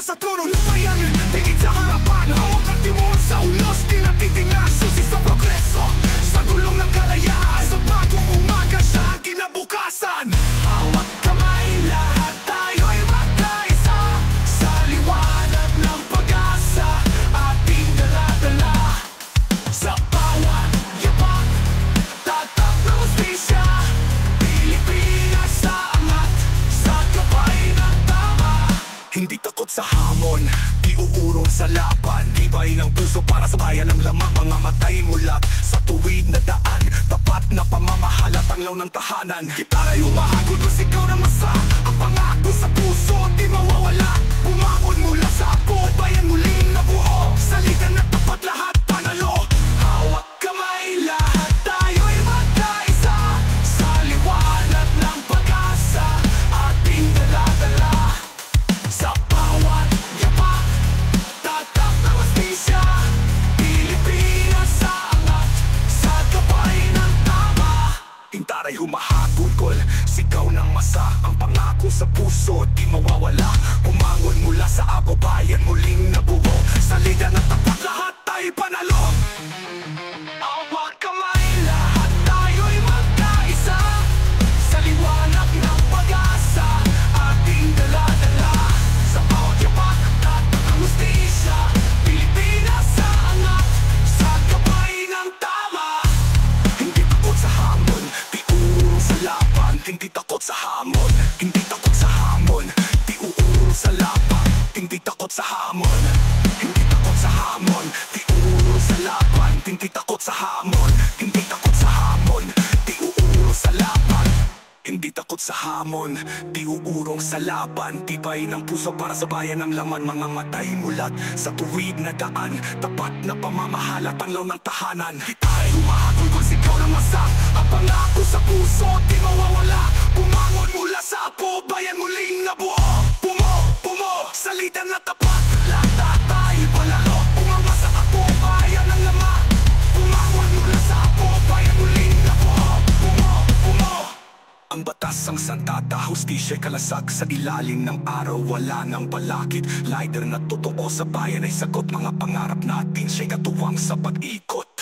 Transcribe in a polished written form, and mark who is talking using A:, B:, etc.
A: sa trono ng bayan. Tingin sa harapan, hawak ang timon sa ulos. Di natitingan, susi sa progreso, sa gulong ng kalayaan, sa bagong umaga siya kinabukasan. Hawak kamay, lahat tayo'y magkaisa, sa liwanag ng pag-asa, ating dala-dala. Sa bawat yapak, tatak ng hustisya, Pilipinas sa angat, sa gabay ng tama. Hindi takot sa hamon, di uurong sa laban, tibay ng puso para sa bayan ng lamang. Mga matay mulat sa tuwid na daan, tapat na pamamahala, tanglaw ng tahanan. Gitara'y humahagod kung sigaw ng masa, ang pangako sa puso di mawawala. Bumangon mula sa apo, bayan muling nabuo, salita na tapat, lahat panalo. Hawak kamay, lahat tayo'y magkaisa, sa liwanag ng pag-asa, ating dala-dala. Sa bawat yapak, tatak ng hustisya, Pilipinas sa angat, sa gabay ng tama. Hintara'y humahagulgol, sigaw ng masa, ang pangako sa puso di mawawala. Umangon mula sa ako, bayan muling nabuo, salida na tapat, lahat tayo'y panalo. Hawak kamay, lahat tayo'y magkaisa, sa liwanag ng pag-asa, ating dala-dala. Sa bawat yapak, tatak ng hustisya, Pilipinas sa angat, sa gabay ng tama. Hindi takot sa hamon, di uurong sa laban. Hindi takot sa hamon, hindi takot sa hamon, di uurong sa laban. Hindi takot sa hamon, hindi takot sa hamon, di uurong sa laban. Hindi takot sa hamon, hindi takot sa hamon, di uurong sa laban. Hindi takot sa hamon, di uurong sa laban, tibay ng puso para sa bayan ng laman. Mga matay mulat sa tuwid na daan, tapat na pamamahala, tanglaw ng tahanan. Di tayo humahagol kung sigaw ng masa, ang pangako sa puso di mawawala. Bumangon mula sa apo, bayan muling nabuo. Pumo, salita na tapat, lahat tayo'y panalo. Umanga sa apo, bayan ng laman. Bumangon mula sa apo, bayan muling nabuo. Pumo. Ang batas ang santata, hustisya'y kalasag sa ilalim ng araw, wala nang balakid. Lider na totoo sa bayan ay sagot, mga pangarap natin siya'y katuwang sa pag-ikot.